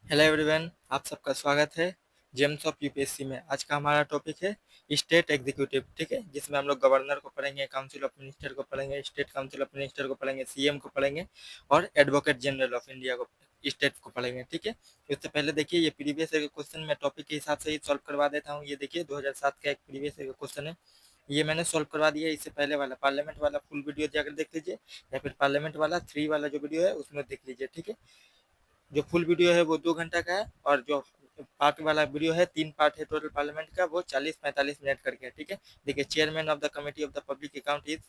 Hello everyone, आप सबका स्वागत है जेम्स ऑफ यूपीएससी में। आज का हमारा टॉपिक है स्टेट एग्जीक्यूटिव, ठीक है, जिसमें हम लोग गवर्नर को पढ़ेंगे, काउंसिल ऑफ मिनिस्टर को पढ़ेंगे, स्टेट काउंसिल ऑफ मिनिस्टर को पढ़ेंगे, सीएम को पढ़ेंगे और एडवोकेट जनरल ऑफ इंडिया को स्टेट को पढ़ेंगे, ठीक है। इससे पहले देखिए, ये प्रीवियस ईयर के क्वेश्चन मैं टॉपिक के हिसाब से ही सॉल्व करवा देता हूँ। ये देखिए 2007 का एक प्रीवियस ईयर का क्वेश्चन है, ये मैंने सॉल्व करवा दिया है। इससे पहले वाला पार्लियामेंट वाला फुल वीडियो जाकर देख लीजिए, या फिर पार्लियामेंट वाला 3 वाला जो वीडियो है उसमें देख लीजिए, ठीक है। जो फुल वीडियो है वो 2 घंटा का है, और जो पार्ट वाला वीडियो है, 3 पार्ट है टोटल पार्लियामेंट का, वो 40-45 मिनट करके है, ठीक है। देखिए, chairman of the committee of the public account is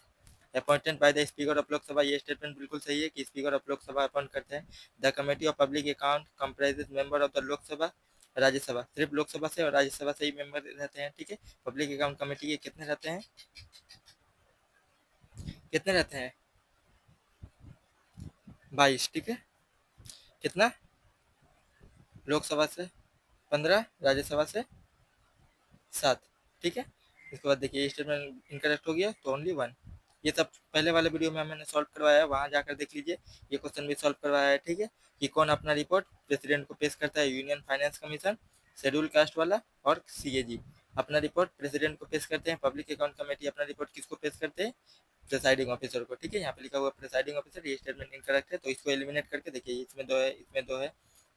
appointed by the speaker of Lok Sabha. ये स्टेटमेंट बिल्कुल सही है कि स्पीकर ऑफ लोकसभा अपॉइंट करते हैं। The committee of public account comprises member of the Lok Sabha, Rajya Sabha, सिर्फ लोकसभा से और राज्यसभा से ही मेंबर रहते हैं, ठीक है। पब्लिक अकाउंट कमेटी के कितने रहते हैं, कितने रहते हैं? 22, ठीक है। कितना? लोकसभा से 15, राज्यसभा से 7, ठीक है। इसके बाद देखिए, स्टेटमेंट इनकरेक्ट हो गया तो ओनली 1। ये सब पहले वाले वीडियो में मैंने सॉल्व करवाया है, वहाँ जाकर देख लीजिए। ये क्वेश्चन भी सॉल्व करवाया है, ठीक है, कि कौन अपना रिपोर्ट प्रेसिडेंट को पेश करता है। Union finance commission, schedule caste वाला और सीएजी अपना रिपोर्ट प्रेसिडेंट को पेश करते हैं। पब्लिक अकाउंट कमेटी अपना रिपोर्ट किसको पेश करते हैं? प्रेसाइडिंग ऑफिसर को, ठीक है। यहाँ पे लिखा हुआ प्रेसाइडिंग ऑफिसर, ये स्टेटमेंट इनकरेक्ट है, तो इसको एलिमिनेट करके देखिए, इसमें 2 है, इसमें 2 है,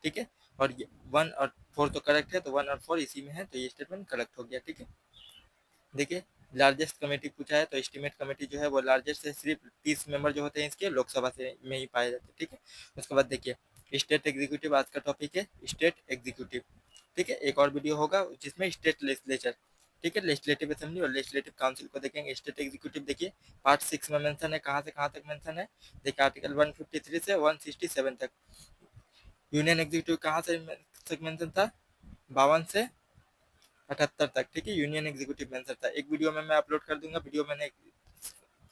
ठीक है। और 1 और 4 तो करेक्ट है, तो 1 और 4 इसी में है, तो ये स्टेटमेंट करेक्ट हो गया, ठीक है। देखिए, लार्जेस्ट कमेटी पूछा है, तो एस्टीमेट कमेटी जो है वो लार्जेस्ट है, सिर्फ 30 मेंबर जो होते हैं इसके लोकसभा से में ही पाए जाते हैं, ठीक है। उसके बाद देखिए, स्टेट एग्जीक्यूटिव आज का टॉपिक है, स्टेट एग्जीक्यूटिव, ठीक है। एक और वीडियो होगा जिसमें स्टेट लेजिस्लेचर, ठीक है, लेजिस्लेटिव असेंबली और लेजिस्लेटिव काउंसिल को देखेंगे। स्टेट एग्जीक्यूटिव देखिए, पार्ट 6 में मेंशन है, कहाँ से कहाँ तक मेंशन है। देखिए, आर्टिकल 153 से 167 तक। यूनियन एग्जीक्यूटिव कहाँ से तक मेंशन था? 52 से 78 तक, ठीक है, यूनियन एग्जीक्यूटिव मेंशन था। एक वीडियो में मैं अपलोड कर दूंगा, वीडियो मैंने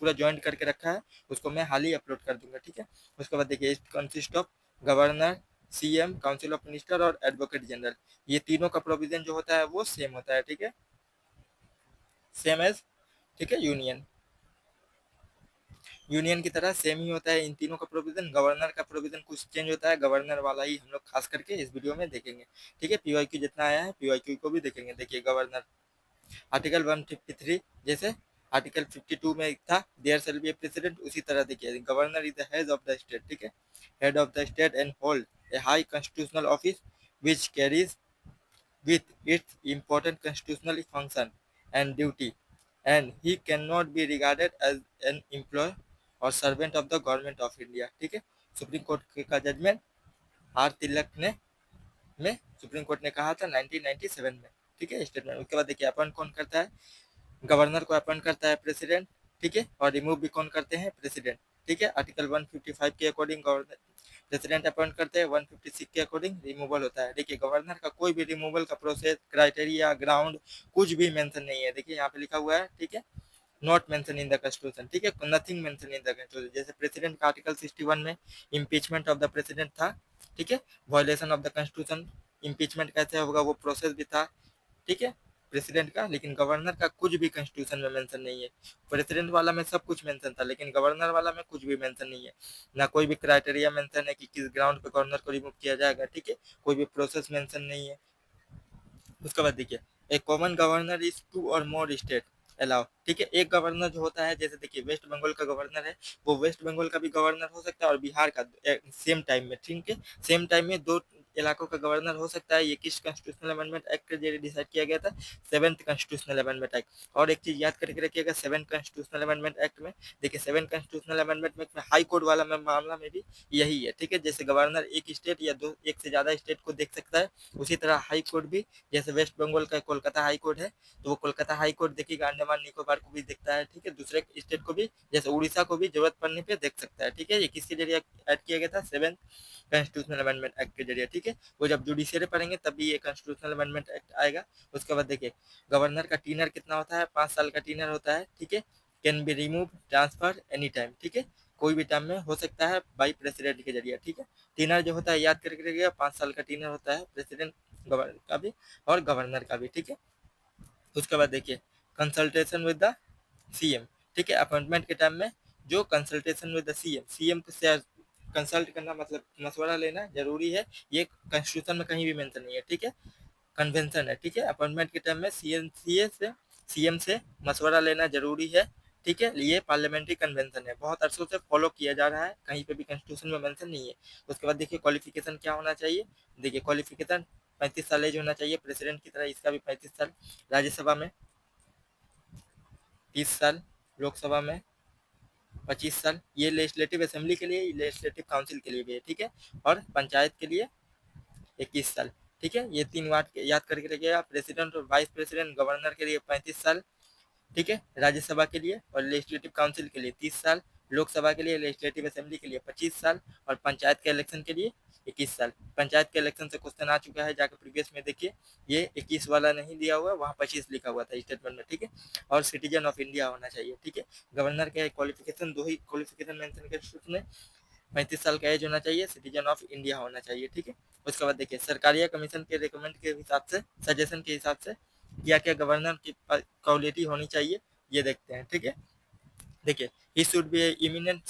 पूरा ज्वाइंट करके रखा है, उसको मैं हाल ही अपलोड कर दूंगा, ठीक है। उसके बाद देखिए, it consist of governor, CM, council of minister और एडवोकेट जनरल। ये तीनों का प्रोविजन जो होता है वो सेम होता है, ठीक है, सेम एज, ठीक है, यूनियन की तरह सेम ही होता है इन तीनों का प्रोविजन। गवर्नर का प्रोविजन कुछ चेंज होता है, गवर्नर वाला ही हम लोग खास करके इस वीडियो में देखेंगे, ठीक है। पीवाईक्यू जितना आया है पीवाईक्यू को भी देखेंगे। देखिए, गवर्नर आर्टिकल 153, जैसे आर्टिकल 52 में था there shall be a president, उसी तरह देखिए, governor is the head of the state, ठीक है, head of the state and hold a high constitutional office which carries with its important constitutional function and duty, and he cannot be regarded as an employee or servant of the government of India, ठीक है। Supreme court का judgement are तिलक ने में supreme court ने कहा था 1997 में, ठीक है, स्टेटमेंट। उसके बाद देखिए, अपॉइंट कौन करता है? गवर्नर को अपॉइंट करता है प्रेसिडेंट, ठीक है, और रिमूव भी कौन करते हैं? प्रेसिडेंट, ठीक है। आर्टिकल 155 के अकॉर्डिंग गवर्नर प्रेसिडेंट अपॉइंट करते हैं, 156 के अकॉर्डिंग रिमूवल होता है। देखिए, गवर्नर का कोई भी रिमूवल का प्रोसेस, क्राइटेरिया, ग्राउंड कुछ भी मेंशन नहीं है। देखिए, यहाँ पे लिखा हुआ है, ठीक है, not mention in the constitution, ठीक है, nothing mention in the constitution. जैसे प्रेसिडेंट का आर्टिकल 61 में इम्पीचमेंट ऑफ द प्रेसिडेंट था, ठीक है, violation of the constitution, impeachment कैसे होगा वो प्रोसेस भी था, ठीक है, प्रेसिडेंट का। लेकिन गवर्नर का कुछ भी कॉन्स्टिट्यूशन में मेंशन नहीं है। प्रेसिडेंट वाला में सब कुछ मेंशन था, लेकिन गवर्नर वाला में कुछ भी मेंशन नहीं है। ना कोई भी क्राइटेरिया मेंशन है कि किस ग्राउंड पे गवर्नर को रिमूव किया जाएगा, ठीक है, कोई भी प्रोसेस मेंशन नहीं है। उसके बाद देखिए, ए कॉमन गवर्नर इज 2 और मोर स्टेट अलाउ, ठीक है। एक गवर्नर जो होता है, जैसे देखिए वेस्ट बंगाल का गवर्नर है, वो वेस्ट बंगाल का भी गवर्नर हो सकता है और बिहार का सेम टाइम में, ठीक है, सेम टाइम में 2 इलाकों का गवर्नर हो सकता है। ये किस कॉन्स्टिट्यूशनल अमेंडमेंट एक्ट के जरिए डिसाइड किया गया था? 7th constitutional amendment act. और एक चीज याद करके रखिएगा, 7th कॉन्स्टिट्यूशनल अमेंडमेंट एक्ट में देखिए, 7th कॉन्स्टिट्यूशनल अमेंडमेंट में हाई कोर्ट वाला मामला में भी यही है, ठीक है। जैसे गवर्नर एक स्टेट या दो, एक से ज्यादा स्टेट को देख सकता है, उसी तरह हाई कोर्ट भी, जैसे वेस्ट बंगाल का कोलकाता हाई कोर्ट है, तो वो कोलकाता हाई कोर्ट देखिएगा, अंडमान निकोबार को भी देखता है, ठीक है, दूसरे स्टेट को भी, जैसे उड़ीसा को भी जरूरत पड़ने पे देख सकता है, ठीक है। ये किसके जरिए ऐड किया गया था? 7th कॉन्स्टिट्यूशनल अमेंडमेंट एक्ट के जरिए, ठीक है। वो जब जुडिशियरी पढ़ेंगे तभी ये कॉन्स्टिट्यूशनल अमेंडमेंट एक्ट आएगा। उसके बाद देखिए, गवर्नर का टीनर कितना होता है? 5 साल का टीनर होता है, ठीक है। Can be remove, transfer any time, ठीक है, कोई भी टाइम में हो सकता है बाई प्रेसिडेंट के जरिए, ठीक है। टीनर जो होता है याद करके रखिएगा, 5 साल का टीनर होता है प्रेसिडेंट गवर्नर का भी और गवर्नर का भी, ठीक है। उसके बाद देखिए, कंसल्टेशन विद द सीएम, ठीक है, अपॉइंटमेंट के टाइम में जो consultation with the CM, CM से कंसल्ट करना मतलब मशवरा लेना जरूरी है, ये कॉन्स्टिट्यूशन में कहीं भी मेंशन नहीं है, ठीक है, कन्वेंशन है, ठीक है। अपॉइंटमेंट के टाइम में सीएम से मशवरा लेना जरूरी है, ठीक है। ये पार्लियामेंट्री कन्वेंशन है, बहुत अरसों से फॉलो किया जा रहा है, कहीं पे भी कॉन्स्टिट्यूशन में मेंशन नहीं है। उसके बाद देखिए क्वालिफिकेशन क्या होना चाहिए, देखिए क्वालिफिकेशन 35 साल एज होना चाहिए, प्रेसिडेंट की तरह इसका भी 35 साल, राज्यसभा में 30 साल, लोकसभा में 25 साल, ये लेजिस्लेटिव असेंबली के लिए, लेजिस्लेटिव काउंसिल के लिए भी है, ठीक है, और पंचायत के लिए 21 साल, ठीक है। ये 3 बात याद करके रखिएगा, प्रेसिडेंट और वाइस प्रेसिडेंट गवर्नर के लिए 35 साल, ठीक है, राज्यसभा के लिए और लेजिस्लेटिव काउंसिल के लिए 30 साल, लोकसभा के लिए, लेजिस्लेटिव असेंबली के लिए 25 साल, और पंचायत के इलेक्शन के लिए 21 साल। पंचायत के इलेक्शन से क्वेश्चन आ चुका है, जाकर प्रीवियस में देखिए, ये 21 वाला नहीं दिया हुआ, वहाँ 25 लिखा हुआ था स्टेटमेंट में, ठीक है। और सिटीजन ऑफ इंडिया होना चाहिए, ठीक है। गवर्नर के क्वालिफिकेशन, 2 ही क्वालिफिकेशन मेंशन कर उसमें, 35 साल का एज होना चाहिए, सिटीजन ऑफ इंडिया होना चाहिए, ठीक है। उसके बाद देखिए सरकारिया कमीशन के रिकमेंड के हिसाब से, सजेशन के हिसाब से क्या क्या गवर्नर की क्वालिटी होनी चाहिए, ये देखते हैं, ठीक है। देखिए he should be eminent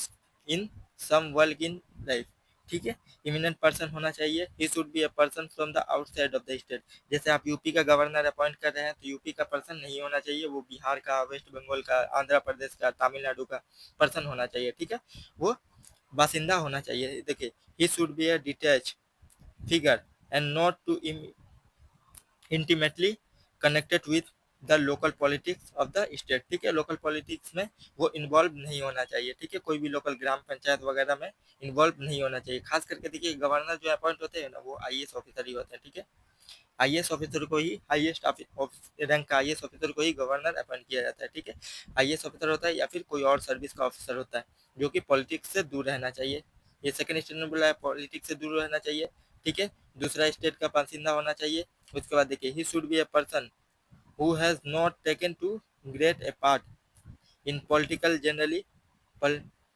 in some work in life, ठीक है, इमिनेंट पर्सन होना चाहिए। He should be a person from the outside of the state, जैसे आप यूपी का गवर्नर अपॉइंट कर रहे हैं तो यूपी का पर्सन नहीं होना चाहिए, वो बिहार का, वेस्ट बंगाल का, आंध्र प्रदेश का, तमिलनाडु का पर्सन होना चाहिए, ठीक है, वो बासिंदा होना चाहिए। देखिए he should be a detach figure and not to intimately connected with the local politics of the state, ठीक है, लोकल पॉलिटिक्स में वो इन्वॉल्व नहीं होना चाहिए, ठीक है, कोई भी लोकल ग्राम पंचायत वगैरह में इन्वॉल्व नहीं होना चाहिए। खास करके देखिए गवर्नर जो अपॉइंट होते हैं ना, वो आईएएस ऑफिसर ही होते हैं, ठीक है, आईएएस ऑफिसर को ही, हाईएस्ट रैंक का आईएएस ऑफिसर को ही गवर्नर अपॉइंट किया जाता है, ठीक है। आईएएस ऑफिसर होता है या फिर कोई और सर्विस का ऑफिसर होता है, जो कि पॉलिटिक्स से दूर रहना चाहिए। ये सेकंड स्टेट में बोला है, पॉलिटिक्स से दूर रहना चाहिए, ठीक है, दूसरा स्टेट का बासिंदा होना चाहिए। उसके बाद देखिए he should be a person who has not taken to great a part in political generally,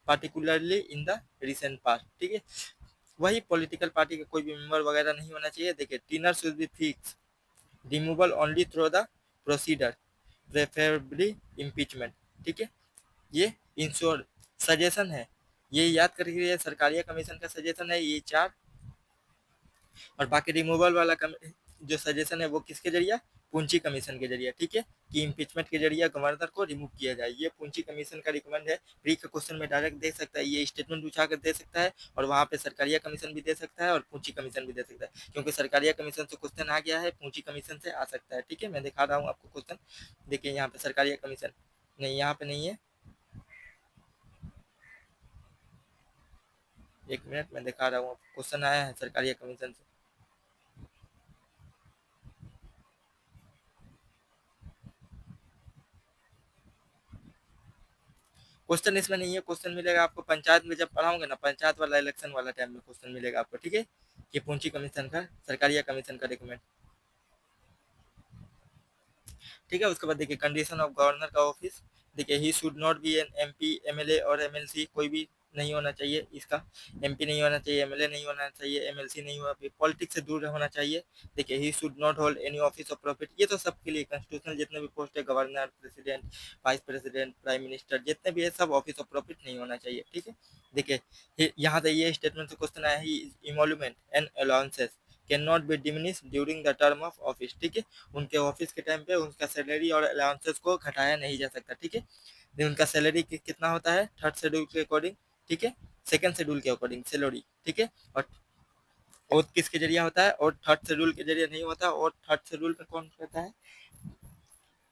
particularly in the recent past, ठीक है, वही पॉलिटिकल पार्टी का कोई भी मेंबर वगैरह नहीं होना चाहिए। देखिए tenure should be fix, removal only through the procedure, preferably impeachment, ठीक है, ये इंश्योर सजेशन है, ये याद करके, ये सरकारिया कमीशन का सजेशन है ये 4, और बाकी रिमूवल वाला जो सजेशन है वो किसके जरिए, पूंची कमीशन के जरिए, ठीक है, कि इम्पीचमेंट के जरिए गवर्नर को रिमूव किया जाए, ये पूंची कमीशन का रिकमेंड है। प्री का क्वेश्चन में डायरेक्ट दे सकता है, ये स्टेटमेंट उठा कर दे सकता है, और वहाँ पे सरकारिया कमीशन भी दे सकता है और पूंची कमीशन भी दे सकता है, क्योंकि सरकारिया कमीशन से क्वेश्चन आ गया है, पूंची कमीशन से आ सकता है, ठीक है। मैं दिखा रहा हूँ आपको क्वेश्चन, देखिए यहाँ पे सरकारिया कमीशन नहीं, यहाँ पे नहीं है, एक मिनट मैं दिखा रहा हूँ, क्वेश्चन आया है सरकारिया कमीशन से, क्वेश्चन इसमें नहीं है, क्वेश्चन मिलेगा आपको पंचायत में जब पढ़ाओगे ना, पंचायत वाला इलेक्शन वाला टाइम में क्वेश्चन मिलेगा आपको, ठीक है, कि पूंची कमीशन का, सरकारिया कमीशन का रिकमेंड, ठीक है। उसके बाद देखिए कंडीशन ऑफ गवर्नर का ऑफिस, देखिए he should not be an MP, MLA और एमएलसी, कोई भी नहीं होना चाहिए इसका, एमपी नहीं होना चाहिए, एमएलए नहीं होना चाहिए, एमएलसी नहीं होना चाहिए, पॉलिटिक्स से दूर होना चाहिए। देखिए he should not hold any office of profit, ये तो सबके लिए कॉन्स्टिट्यूशनल जितने भी पोस्ट है, governor, president, vice president, prime minister, जितने भी है सब ऑफिस ऑफ प्रॉफिट नहीं होना चाहिए, ठीक है। देखिए यहाँ से ये स्टेटमेंट से क्वेश्चन आया है, emolument and allowances can not be diminish during the term of office, ठीक है, उनके ऑफिस के टाइम पे उनका सैलरी और अलाउंसेस को घटाया नहीं जा सकता, ठीक है। उनका सैलरी कितना होता है थर्ड शेड्यूल के अकॉर्डिंग, ठीक है, सेकंड शेड्यूल के अकॉर्डिंग सैलरी, ठीक है, और ओथ किसके जरिए होता है, और थर्ड शेड्यूल के जरिए नहीं होता, और थर्ड शेड्यूल में कौन रहता है,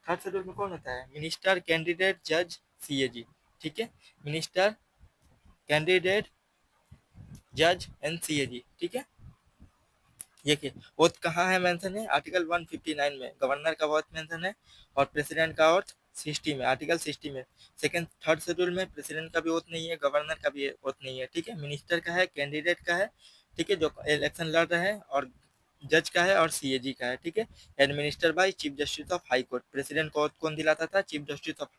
थर्ड शेड्यूल में कौन होता है, मिनिस्टर, कैंडिडेट, जज, सीएजी, ठीक है, मिनिस्टर, कैंडिडेट, जज एंड सीएजी, ठीक है। देखिए ओथ कहाँ है मेंशन है, आर्टिकल 159 में गवर्नर का ओथ मेंशन है, और प्रेसिडेंट का ओथ 60 में, आर्टिकल 60 में, सेकंड थर्ड शेड्यूल में प्रेसिडेंट का भी ओथ नहीं है, गवर्नर का भी ओथ नहीं है, ठीक है। मिनिस्टर का है, कैंडिडेट का है, ठीक है, जो इलेक्शन लड़ रहे हैं, और जज का है, और सीएजी का है, ठीक है। Administer by chief justice of high court, president को ओथ कौन दिलाता था, chief justice of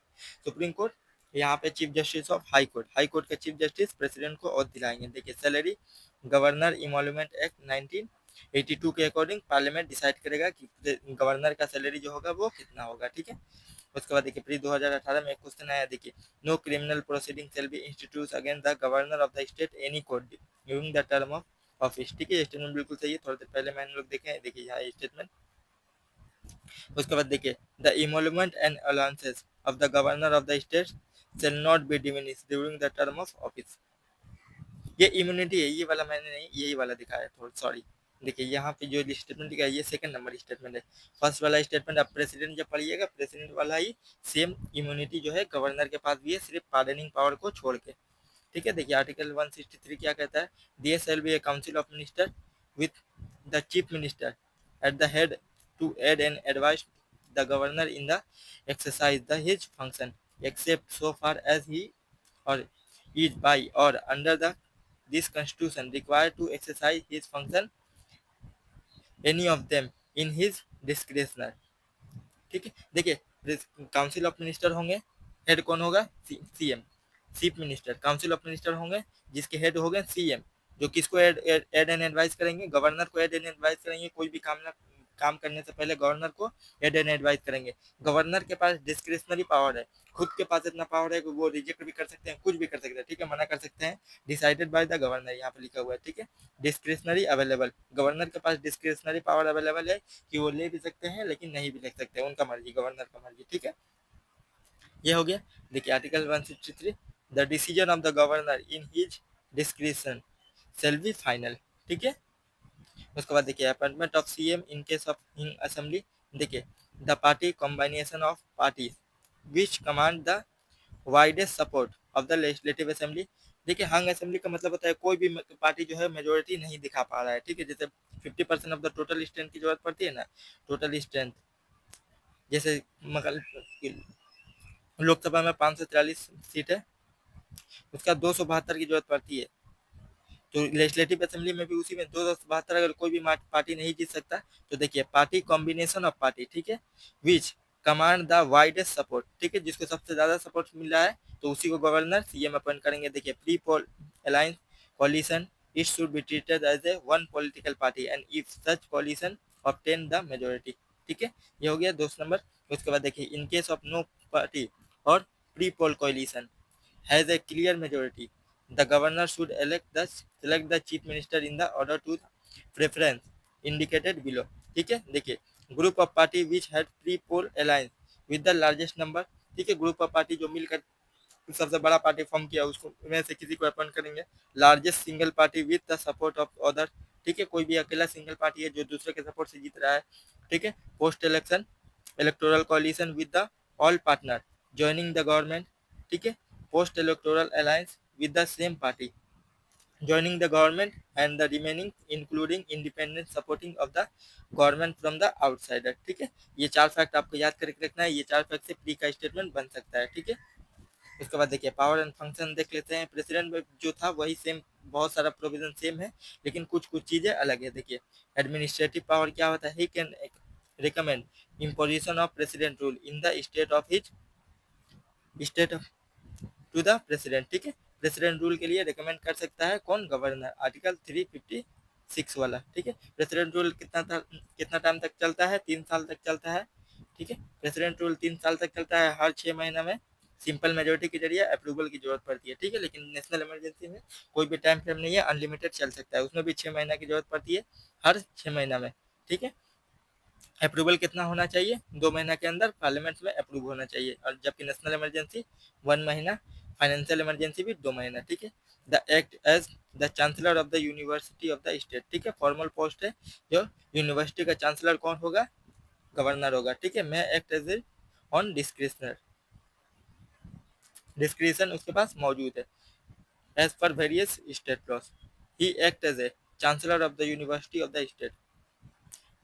supreme court, यहाँ पे chief justice of high court, high court के चीफ जस्टिस प्रेसिडेंट को ओथ दिलाएंगे। देखिए सैलरी, गवर्नर इमोल्यूमेंट एक्ट 1982 के अकॉर्डिंग पार्लियामेंट डिसाइड करेगा कि गवर्नर का सैलरी जो होगा वो कितना होगा, ठीक है। उसके बाद देखिए प्री 2018 में एक क्वेश्चन आया, देखिए no criminal proceeding shall be institute against the governor of the state any court, during the term of office. ठीक है, ये स्टेटमेंट बिल्कुल सही है, थोड़ी देर पहले मैंने लोग देखे हैं, देखिए यहाँ स्टेटमेंट। उसके बाद देखिए the emolument and allowances of the governor of the state shall not be diminish during the term of office. ये इम्यूनिटी है, ये वाला मैंने नहीं, यही वाला दिखाया थोड़ा, सॉरी। देखिए यहाँ पे जो स्टेटमेंट दिखा है ये सेकंड नंबर स्टेटमेंट है। फर्स्ट वाला स्टेटमेंट आप प्रेसिडेंट जब पढ़िएगा, प्रेसिडेंट वाला ही सेम इम्यूनिटी जो है गवर्नर के पास भी है, सिर्फ पार्डनिंग पावर को छोड़ के। ठीक है, देखिए आर्टिकल 163 क्या कहता है, there shall be a council of minister with the chief minister at the head to aid and advise the governor in the exercise the his function except so far as he और is by or under the this constitution required to exercise his function any of them in his discretion। ठीक है, देखिए council of minister होंगे, head कौन होगा, CM. Chief minister, council of minister होंगे जिसके head हो गए सीएम, जो किसको एड एंड एडवाइस करेंगे, गवर्नर को एड एंड एडवाइस करेंगे। कोई भी काम करने से पहले गवर्नर को एड एंड एडवाइस करेंगे। गवर्नर के पास डिस्क्रिशनरी पावर है, खुद के पास इतना पावर है कि वो रिजेक्ट भी कर सकते हैं, कुछ भी कर सकते हैं। ठीक है, मना कर सकते हैं, डिसाइडेड बाय द गवर्नर, यहाँ पे लिखा हुआ है। ठीक है, डिस्क्रिशनरी अवेलेबल, गवर्नर के पास डिस्क्रिशनरी पावर अवेलेबल है कि वो ले भी सकते हैं लेकिन नहीं भी ले सकते हैं, उनका मर्जी, गवर्नर का मर्जी। ठीक है, ये हो गया। देखिए article 163 the decision of the governor in his discretion shall be final. ठीक है, उसके बाद देखिए appointment of CM in case of हिंग असेंबली। देखिए the party combination of parties which command the widest support of the legislative assembly. देखिए हंग assembly का मतलब होता है कोई भी पार्टी जो है मेजोरिटी नहीं दिखा पा रहा है। ठीक है, जैसे 50% ऑफ द टोटल स्ट्रेंथ की जरूरत पड़ती है ना, टोटल स्ट्रेंथ, जैसे लोकसभा में 543 सीट है, उसका 272 की जरूरत पड़ती है। तो लेजिस्लेटिव असेंबली में भी उसी में 272, अगर कोई भी पार्टी नहीं जीत सकता तो देखिए पार्टी कॉम्बिनेशन ऑफ पार्टी, ठीक है, विच कमांड द वाइडेस्ट सपोर्ट। ठीक है, जिसको सबसे ज्यादा सपोर्ट मिल रहा है तो उसी को गवर्नर सीएम अपॉइंट करेंगे। देखिए pre poll alliance coalition it should be treated as a one political party and if such coalition obtain the majority। ठीक है, ये हो गया 2 नंबर। उसके बाद देखिए in case of no party और pre poll coalition has a clear majority the governor should select the chief minister in the order to preference indicated below। ठीक है, देखिए group of party which had pre poll alliance with the largest number. ठीक है, group of party जो मिलकर सबसे बड़ा party form किया उसको में से किसी को अपॉइंट करेंगे। Largest single party with the support of other. ठीक है, कोई भी अकेला सिंगल पार्टी है जो दूसरे के सपोर्ट से जीत रहा है। ठीक है, post election electoral coalition with the all partner joining the government. ठीक है, post electoral alliance with the same party joining the government and the remaining including independent supporting of the government from the outsider। ठीक है, ये 4 fact आपको याद करके रखना है, ये 4 फैक्ट से प्री का स्टेटमेंट बन सकता है। ठीक है, उसके बाद देखिए पावर एंड फंक्शन देख लेते हैं। प्रेसिडेंट में जो था वही सेम, बहुत सारा प्रोविजन सेम है लेकिन कुछ कुछ चीजें अलग है। देखिए एडमिनिस्ट्रेटिव पावर क्या होता है, he can recommend imposition of president rule in the state of his state to the president. ठीक है, प्रेसिडेंट रूल के लिए रिकमेंड कर सकता है कौन, गवर्नर, आर्टिकल 356 वाला। ठीक है, प्रेसिडेंट रूल कितना टाइम तक चलता है, 3 साल तक चलता है। ठीक है, प्रेसिडेंट रूल 3 साल तक चलता है, हर 6 महीना में सिंपल मेजोरिटी के जरिए अप्रूवल की जरूरत पड़ती है। ठीक है, लेकिन नेशनल इमरजेंसी में कोई भी टाइम फ्रेम नहीं है, अनलिमिटेड चल सकता है, उसमें भी 6 महीना की जरूरत पड़ती है, हर 6 महीना में। ठीक है, अप्रूवल कितना होना चाहिए, 2 महीना के अंदर पार्लियामेंट में अप्रूव होना चाहिए, और जबकि नेशनल इमरजेंसी 1 महीना, फाइनेंशियल इमरजेंसी भी 2 महीना। ठीक है, the act as the chancellor of the university of the state. ठीक है, फॉर्मल पोस्ट है, जो यूनिवर्सिटी का चांसलर कौन होगा, गवर्नर होगा। ठीक है, मैं act as a on discretionary, discretion उसके पास मौजूद है as per various state laws. He act as a chancellor of the university of the state.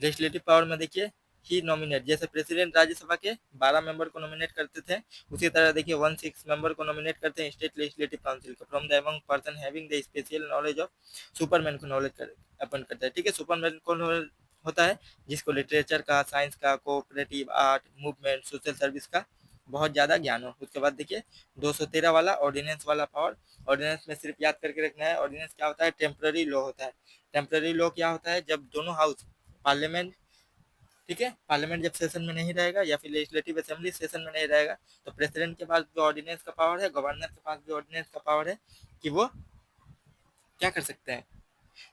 Legislative power में देखिए ही नॉमिनेट, जैसे प्रेसिडेंट राज्यसभा के 12 मेंबर को नॉमिनेट करते थे, उसी तरह देखिए 16 मेंबर को नॉमिनेट करते हैं स्टेट लेजिस्लेटिव काउंसिल को from the among person having the special knowledge of Superman को नॉलेज कर अपॉइंट करता है। ठीक है, सुपरमैन कौन होता है, जिसको लिटरेचर का, साइंस का, cooperative, art, movement, social service का बहुत ज्यादा ज्ञान हो। उसके बाद देखिए 213 वाला ऑर्डिनेंस वाला पावर। ऑर्डिनेंस में सिर्फ याद करके रखना है, ऑर्डिनेंस क्या होता है, टेम्पररी लॉ होता है। टेम्पररी लॉ क्या होता है, जब दोनों हाउस पार्लियामेंट, ठीक है, पार्लियामेंट जब सेशन में नहीं रहेगा या फिर लेजिस्लेटिव असेंबली सेशन में नहीं रहेगा तो प्रेसिडेंट के पास भी ऑर्डिनेंस का पावर है, गवर्नर के पास भी ऑर्डिनेंस का पावर है कि वो क्या कर सकते हैं,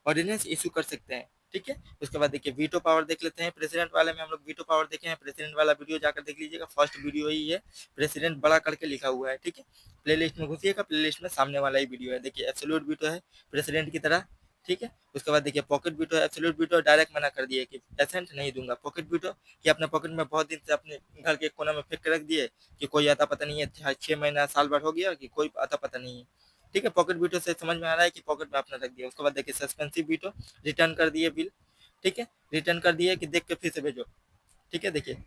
ऑर्डिनेंस इशू कर सकते हैं, ठीक है। उसके बाद देखिए वीटो पावर देख लेते हैं। प्रेसिडेंट वाले में हम लोग वीटो पावर देखे हैं, प्रेसिडेंट वाला वीडियो जाकर देख लीजिएगा, फर्स्ट वीडियो ही है, प्रेसिडेंट बड़ा करके लिखा हुआ है, ठीक है। प्लेलिस्ट में घुसिएगा, प्लेलिस्ट में सामने वाला ही वीडियो है, देखिए एब्सोल्यूट वीटो है प्रेसिडेंट की तरह, ठीक है। उसके बाद देखिए पॉकेट वीटो है, एब्सोल्यूट वीटो डायरेक्ट मना कर दिए कि एसेंट नहीं दूंगा। पॉकेट वीटो कि अपने पॉकेट में बहुत दिन से अपने घर के कोना में फेंक के रख दिए कि कोई आता पता नहीं है, 6 महीना साल भर हो गया कि कोई आता पता नहीं है, ठीक है। पॉकेट वीटो से समझ में आ रहा है कि पॉकेट में आपने रख दिया। उसके बाद देखिए सस्पेंसिव वीटो, रिटर्न कर दिए बिल, ठीक है, रिटर्न कर दिए कि देख के फिर से भेजो, ठीक है। देखिए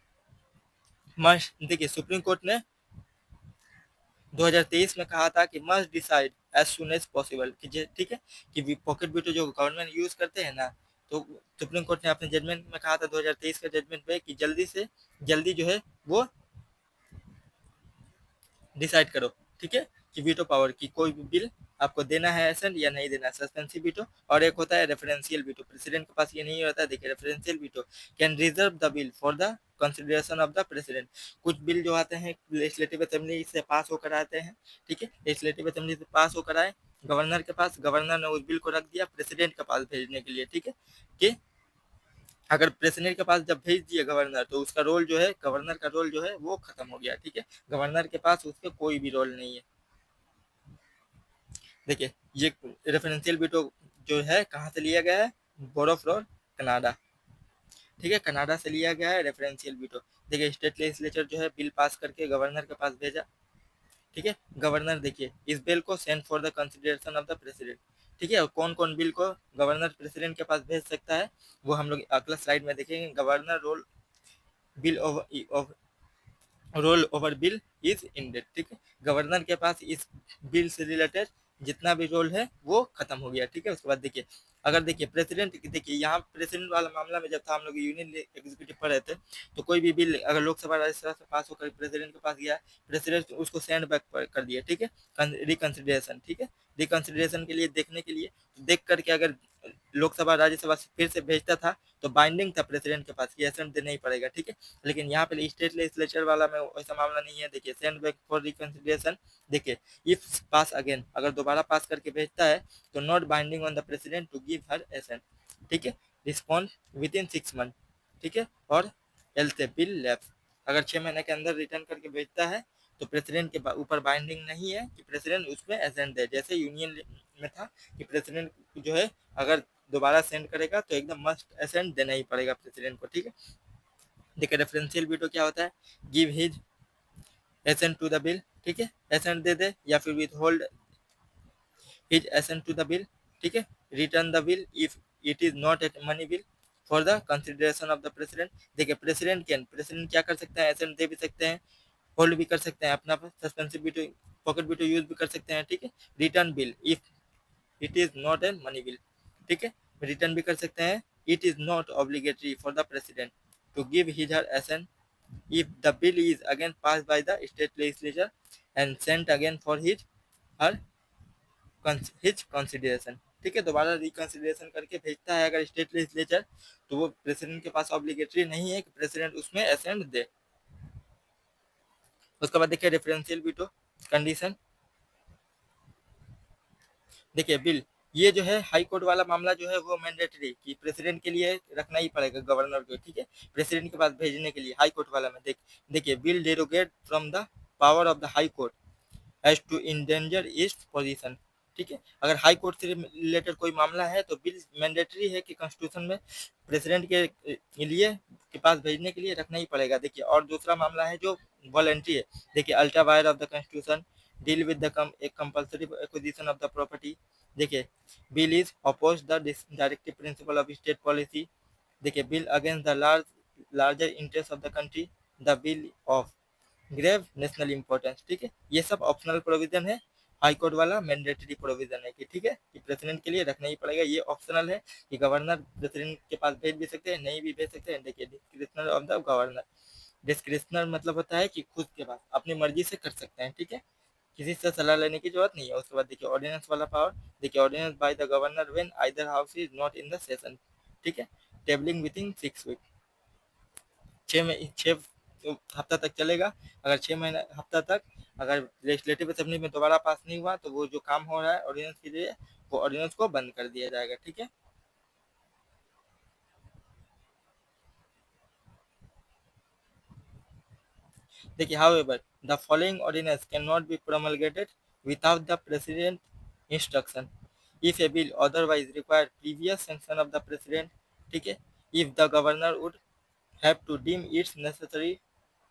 मस्ट, देखिए सुप्रीम कोर्ट ने 2023 में कहा था कि must decide as soon as possible कि ठीक है कि पॉकेट वीटो जो गवर्नमेंट यूज करते हैं ना, तो सुप्रीम कोर्ट ने अपने जजमेंट में कहा था 2023 के जजमेंट पे कि जल्दी से जल्दी जो है वो डिसाइड करो, ठीक है, कि वीटो पावर की कोई भी बिल आपको देना है एसेंट या नहीं देना है, सस्पेंसिव वीटो। और एक होता है रेफरेंशियल वीटो, प्रेसिडेंट के पास ये नहीं होता है। देखिए referential veto can reserve the bill for the consideration of the president. कुछ बिल जो आते हैं लेजिस्लेटिव असेंबली से पास होकर आते हैं, ठीक है, लेजिस्लेटिव असेंबली से पास होकर आए गवर्नर के पास, गवर्नर ने उस बिल को रख दिया प्रेसिडेंट के पास भेजने के लिए, ठीक है, कि अगर प्रेसिडेंट के पास जब भेज दिया गवर्नर तो उसका रोल जो है, गवर्नर का रोल जो है वो खत्म हो गया, ठीक है, गवर्नर के पास उसके कोई भी रोल नहीं है। देखिए ये रेफरेंशियल वीटो जो है कहाँ से लिया गया है, बोरो फ्रॉम कनाडा, ठीक है, कनाडा से लिया गया है रेफरेंशियल वीटो। देखिए स्टेट लेजिस्लेचर जो है बिल पास करके गवर्नर के पास भेजा, ठीक है, गवर्नर देखिए इस बिल को send for the consideration of the president, ठीक है। और कौन कौन बिल को गवर्नर प्रेसिडेंट के पास भेज सकता है वो हम लोग अगला स्लाइड में देखेंगे। Governor role bill of role over bill is ended, ठीक है, गवर्नर के पास इस बिल से रिलेटेड जितना भी रोल है वो खत्म हो गया, ठीक है। उसके बाद देखिए अगर देखिए प्रेसिडेंट, देखिए यहाँ प्रेसिडेंट वाला मामला में जब था हम लोग यूनियन एग्जीक्यूटिव पर रहे थे, तो कोई भी बिल अगर लोकसभा राज्यसभा से पास होकर प्रेसिडेंट के पास गया, प्रेसिडेंट उसको सेंड बैक कर दिया, ठीक है, रिकंसिडरेशन, ठीक है, रिकंसिडरेशन के लिए देखने के लिए देख करके अगर लोकसभा राज्यसभा से फिर से भेजता था तो बाइंडिंग था प्रेसिडेंट के पास कि एसेंट देना ही पड़ेगा, ठीक है। लेकिन यहाँ पे स्टेट लेजिस्लेचर वाला में ऐसा मामला नहीं है। देखिए सेंड बैक फॉर रिकंसिडरेशन, देखिए इफ पास अगेन, अगर दोबारा पास करके भेजता है तो not binding on the president to give her assent, ठीक है, रिस्पॉन्ड विद इन 6 मंथ, ठीक है, और एल से बिल लैप्स, अगर 6 महीने के अंदर रिटर्न करके भेजता है तो प्रेसिडेंट के ऊपर बाइंडिंग नहीं है कि प्रेसिडेंट उसमें एसेंट दे, जैसे यूनियन में था कि प्रेसिडेंट जो है अगर दोबारा सेंड करेगा तो एकदम मस्ट एसेंट देना ही पड़ेगा प्रेसिडेंट को, ठीक है। देखिए रेफरेंशियल वीटो क्या होता है, give his assent to the bill, ठीक है, एसेंट दे दे या फिर withhold his assent to the bill, ठीक है, return the bill if it is not a money bill for the consideration of the president. देखिए प्रेसिडेंट क्या कर सकते हैं, एसेंट दे भी सकते हैं, होल्ड भी कर सकते हैं, अपना suspensive veto pocket veto use भी कर सकते हैं, ठीक है, return bill if it is not an money bill, ठीक है, रिटर्न भी कर सकते हैं। It is not obligatory for the president to give his her assent if the bill is again passed by the state legislature and sent again for his her his consideration, ठीक है, दोबारा reconsideration करके भेजता है अगर state legislature तो वो president के पास ऑब्लिगेटरी नहीं है कि प्रेसिडेंट उसमें एसेंट दे। उसके बाद देखिए रेफरेंशियल वीटो कंडीशन, देखिए बिल ये जो है हाई कोर्ट वाला मामला जो है वो मैंडेटरी कि प्रेसिडेंट के लिए रखना ही पड़ेगा गवर्नर को, ठीक है, प्रेसिडेंट के पास भेजने के लिए। हाई कोर्ट वाला में देखिए bill derogate from the power of the high court as to endanger इस पोजीशन, ठीक है, अगर हाई कोर्ट से रिलेटेड कोई मामला है तो बिल मैंडेटरी है कि कॉन्स्टिट्यूशन में प्रेसिडेंट के लिए के पास भेजने के लिए रखना ही पड़ेगा। देखिए और दूसरा मामला है जो वॉलेंट्री है, देखिए ultra vires of the constitution deal with the compulsory acquisition of the property, देखिए bill is oppose the directive principle of state policy, देखिए bill against the larger interest of the country, the bill of grave national importance, ठीक है, ये सब optional provision है। High court वाला mandatory provision है कि ठीक है कि प्रेसिडेंट के लिए रखना ही पड़ेगा, ये ऑप्शनल है कि गवर्नर प्रेसिडेंट के पास भेज भी सकते हैं, नहीं भी भेज सकते हैं। देखिए डिस्क्रिशनल ऑफ द गवर्नर, डिस्क्रिशनल मतलब होता है कि खुद के पास अपनी मर्जी से कर सकते हैं, ठीक है, किसी से सलाह लेने की जरूरत नहीं है। उसके बाद देखिए ऑर्डिनेंस वाला पावर, देखिए ordinance by the governor when either house is not in the session, ठीक है, टेबलिंग विद इन 6 वीक, 6 हफ्ता तक चलेगा। अगर 6 महीना हफ्ता तक अगर लेजिस्लेटिव असेंबली में दोबारा पास नहीं हुआ तो वो जो काम हो रहा है ऑर्डिनेंस के लिए वो ऑर्डिनेंस को बंद कर दिया जाएगा। ठीक है, देखिए however the following ordinance can not be promulgated without the president instruction if a bill otherwise require previous sanction of the president. ठीक है, if the governor would have to deem its necessary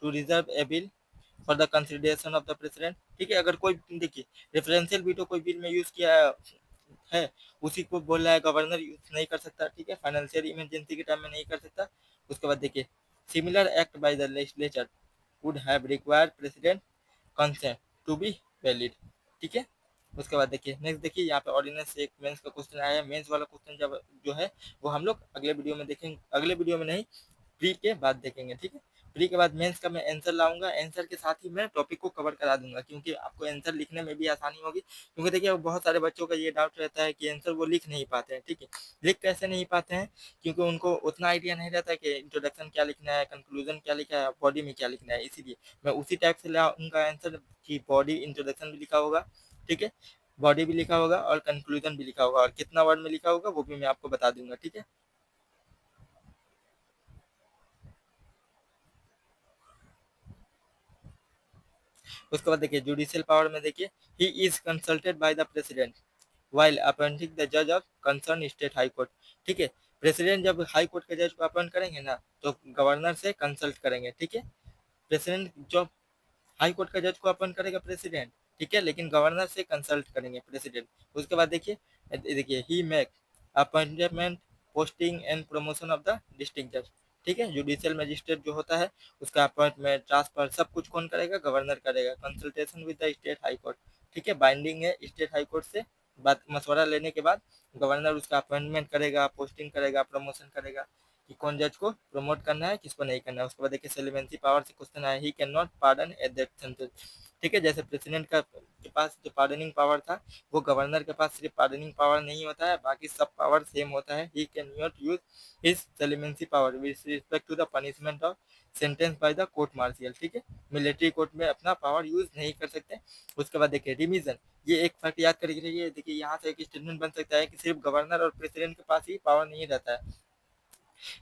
to reserve a bill for the consideration of the president. ठीक है, अगर कोई देखिए referential veto कोई bill में use किया है उसी को बोल रहा है गवर्नर यूज नहीं कर सकता। ठीक है, फाइनेंशियल इमरजेंसी के टाइम में नहीं कर सकता। उसके बाद देखिए similar act by the legislature would have required president consent to be valid. ठीक है, उसके बाद देखिए नेक्स्ट देखिए यहाँ पे ऑर्डिनेंस से एक मेंस का क्वेश्चन आया है। मेंस वाला क्वेश्चन जब जो है वो हम लोग अगले वीडियो में देखेंगे, अगले वीडियो में नहीं प्री के बाद देखेंगे। ठीक है, प्री के बाद मेंस का मैं आंसर लाऊंगा, आंसर के साथ ही मैं टॉपिक को कवर करा दूंगा क्योंकि आपको आंसर लिखने में भी आसानी होगी। क्योंकि देखिए बहुत सारे बच्चों का ये डाउट रहता है कि आंसर वो लिख नहीं पाते हैं। ठीक है, लिख कैसे नहीं पाते हैं, क्योंकि उनको उतना आइडिया नहीं रहता है कि इंट्रोडक्शन क्या लिखना है, कंक्लूजन क्या लिखा है, बॉडी में क्या लिखना है। इसीलिए मैं उसी टाइप से लाऊंगा आंसर कि बॉडी इंट्रोडक्शन भी लिखा होगा। ठीक है, बॉडी भी लिखा होगा और कंक्लूजन भी लिखा होगा और कितना वर्ड में लिखा होगा वो भी मैं आपको बता दूंगा। ठीक है, उसके बाद देखिए जुडिशियल पावर में देखिए he is consulted by the president while appointing the judge of concerned state high court। ठीक है, प्रेसिडेंट जब हाई कोर्ट के जज को अपॉइंट करेंगे ना तो गवर्नर से कंसल्ट करेंगे। ठीक है, प्रेसिडेंट जो हाई कोर्ट का जज को अपॉइंट करेगा प्रेसिडेंट। ठीक है, लेकिन गवर्नर से कंसल्ट करेंगे प्रेसिडेंट। उसके बाद देखिए he make appointment posting and promotion of the district जज। ठीक है, जुडिशियल मजिस्ट्रेट जो होता है उसका अपॉइंटमेंट ट्रांसफर सब कुछ कौन करेगा, गवर्नर करेगा। Consultation with the state high court. ठीक है, बाइंडिंग है स्टेट हाई कोर्ट से बात मशवरा लेने के बाद गवर्नर उसका अपॉइंटमेंट करेगा, पोस्टिंग करेगा, प्रमोशन करेगा कि कौन जज को प्रमोट करना है किसको नहीं करना है। उसके बाद देखिए सेलिमेंसी पावर से क्वेश्चन आया ही can not pardon at that sentence. ठीक है, जैसे प्रेसिडेंट का के पास जो पार्डनिंग पावर था वो गवर्नर के पास सिर्फ पार्डनिंग पावर नहीं होता है, बाकी सब पावर सेम होता है। He can not use his clemency power with respect to the punishment of sentence by the court martial. ठीक है, मिलिट्री कोर्ट में अपना पावर यूज नहीं कर सकते। उसके बाद देखिए रिमीजन, ये एक फैक्ट याद करके रहिए। देखिए यहाँ से एक स्टेटमेंट बन सकता है कि सिर्फ गवर्नर और प्रेसिडेंट के पास ही पावर नहीं रहता है,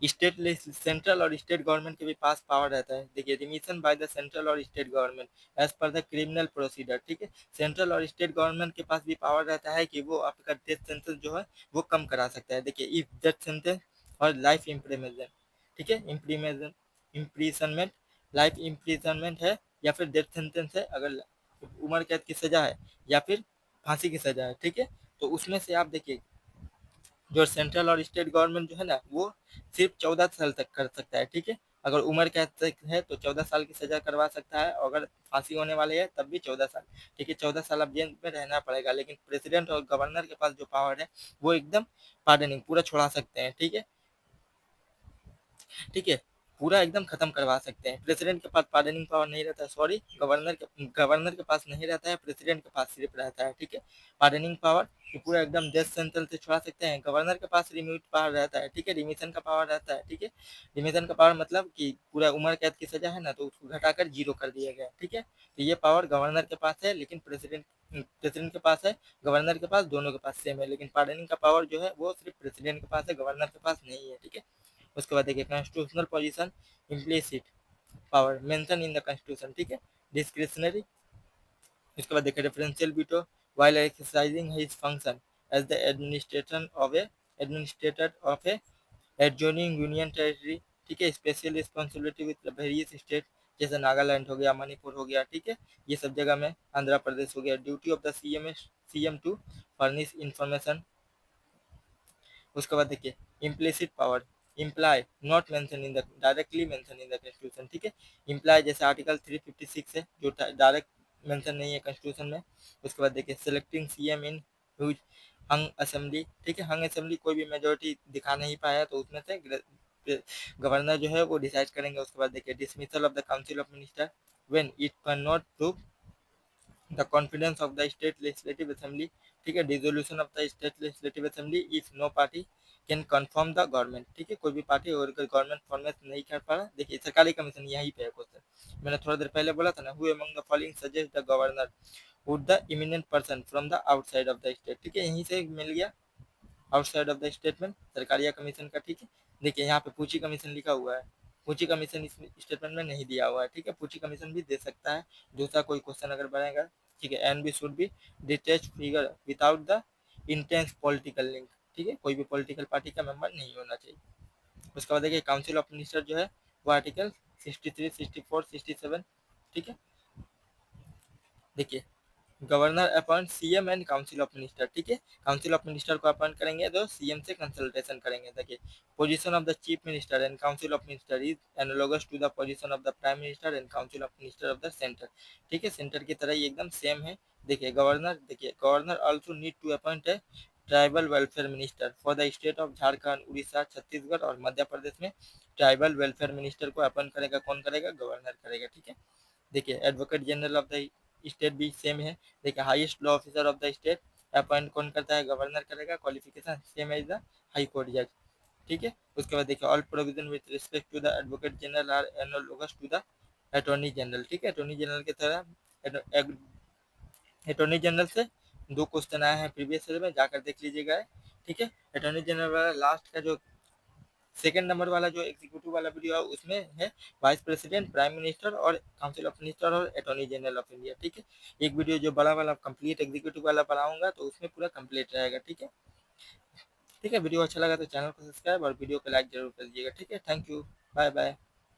स्टेट सेंट्रल और स्टेट गवर्नमेंट के भी पास पावर रहता है। देखिए रिमीशन बाय द सेंट्रल और state government as per the criminal procedure. ठीक है, सेंट्रल और स्टेट गवर्नमेंट के पास भी पावर रहता है कि वो आपका डेथ सेंटेंस जो है वो कम करा सकता है। देखिए इफ डेथ सेंटेंस और लाइफ इम्प्रीमेशन। ठीक है, इम्प्रीमेशन इम्प्रीजनमेंट, लाइफ इम्प्रीजनमेंट है या फिर डेथ सेंटेंस है, अगर उम्र कैद की सजा है या फिर फांसी की सजा है। ठीक है, तो उसमें से आप देखिए जो सेंट्रल और स्टेट गवर्नमेंट जो है ना वो सिर्फ 14 साल तक कर सकता है। ठीक है, अगर उम्र कैद तक है तो 14 साल की सजा करवा सकता है, और अगर फांसी होने वाली है तब भी 14 साल। ठीक है, 14 साल अब जेल में रहना पड़ेगा, लेकिन प्रेसिडेंट और गवर्नर के पास जो पावर है वो एकदम पार्डनिंग पूरा छोड़ा सकते हैं। ठीक है, ठीक है, पूरा एकदम खत्म करवा सकते हैं। प्रेसिडेंट के पास पार्डनिंग पावर नहीं रहता है, सॉरी गवर्नर के पास नहीं रहता है, प्रेसिडेंट के पास सिर्फ रहता है। ठीक है, पार्डनिंग पावर कि पूरा एकदम डेथ सेंटेंस से छुड़ा सकते हैं। गवर्नर के पास रिम्यूट पावर रहता है। ठीक है, रिमिशन का पावर रहता है। ठीक है, रिमिशन का पावर मतलब कि पूरा उम्र कैद की सजा है ना तो उसको घटाकर 0 कर दिया गया। ठीक है, तो ये पावर गवर्नर के पास है, लेकिन प्रेसिडेंट के पास है, गवर्नर के पास, दोनों के पास सेम है, लेकिन पार्डनिंग का पावर जो है वो सिर्फ प्रेसिडेंट के पास है, गवर्नर के पास नहीं है। ठीक है, उसके बाद देखिए constitutional position implicit power mention in the constitution. ठीक है, डिस्क्रिशनरी। उसके बाद देखिए referential veto while exercising his function as the administrator of a adjoining union territory। ठीक है, special responsibility with various state जैसे नागालैंड हो गया, मणिपुर हो गया। ठीक है, ये सब जगह में आंध्र प्रदेश हो गया। Duty of the CM to furnish information. उसके बाद देखिए implicit power imply not mention in the directly mention in the constitution. ठीक है, इम्प्लाई जैसे आर्टिकल 356 है जो डायरेक्ट मेंशन नहीं है कॉन्स्टिट्यूशन में। उसके बाद देखिए selecting CM in huge hung assembly. ठीक है, हंग असेंबली कोई भी मेजोरिटी दिखा नहीं पाया तो उसमें से गवर्नर जो है वो डिसाइड करेंगे। उसके बाद देखिए dismissal of the council of minister when it can not prove the confidence of the state legislative assembly. ठीक है। Dissolution of the state legislative assembly if no party can confirm the government, ठीक है। कोई भी party और government format नहीं कर पा रहा, देखिए सरकारी कमीशन यहीं पे है क्वेश्चन, मैंने थोड़ा देर पहले बोला था ना, who among the following suggest the governor would the eminent person from the outside of the state, ठीक है, यहीं से मिल गया outside of the statement Sarkaria commission का, ठीक है। देखिए यहाँ पे पूची कमीशन लिखा हुआ है, पूची कमीशन इस स्टेटमेंट में नहीं दिया हुआ है, ठीक है। पूची कमीशन भी दे सकता है दूसरा कोई क्वेश्चन अगर बनेगा, ठीक है। And be should be detached figure without the intense political link, ठीक है, कोई भी पॉलिटिकल पार्टी का मेंबर नहीं होना चाहिए। उसके बाद देखिए काउंसिल ऑफ मिनिस्टर जो है वो आर्टिकल 63, 64, 67, ठीक है। देखिए governor appoint CM and council of minister, ठीक है। काउंसिल ऑफ मिनिस्टर को अपॉइंट करेंगे तो सीएम से कंसल्टेशन करेंगे। देखिए position of the chief minister and council of minister is analogous to the position of the prime minister and council of minister of the centre, ठीक है, centre की तरह ही एकदम सेम है। देखिए governor also need to appoint a tribal welfare minister for the state of Jharkhand, Orissa, Chhattisgarh और मध्य प्रदेश में tribal welfare minister को अपॉइंट करेगा, कौन करेगा, गवर्नर करेगा, ठीक है। देखिए advocate general of the state भी सेम है। देखिए highest law officer of the state appoint कौन करता है, गवर्नर करेगा, qualification same as the high court जज, ठीक है। उसके बाद देखिए all provision with respect to the advocate general are analogous to the attorney general, ठीक है। अटॉर्नी जनरल की तरह अटॉर्नी जनरल से दो क्वेश्चन आए हैं प्रीवियस ईयर में, जाकर देख लीजिएगा, ठीक है। अटॉर्नी जनरल वाला लास्ट का जो सेकंड नंबर वाला जो एग्जीक्यूटिव वाला वीडियो है उसमें है वाइस प्रेसिडेंट, प्राइम मिनिस्टर और काउंसिल ऑफ मिनिस्टर और अटॉर्नी जनरल ऑफ इंडिया, ठीक है। एक वीडियो जो बड़ा वाला कंप्लीट एग्जीक्यूटिव वाला बनाऊंगा तो उसमें पूरा कंप्लीट रहेगा, ठीक है। ठीक है, वीडियो अच्छा लगा तो चैनल को सब्सक्राइब और वीडियो को लाइक जरूर कर दीजिएगा, ठीक है। Thank you, bye bye.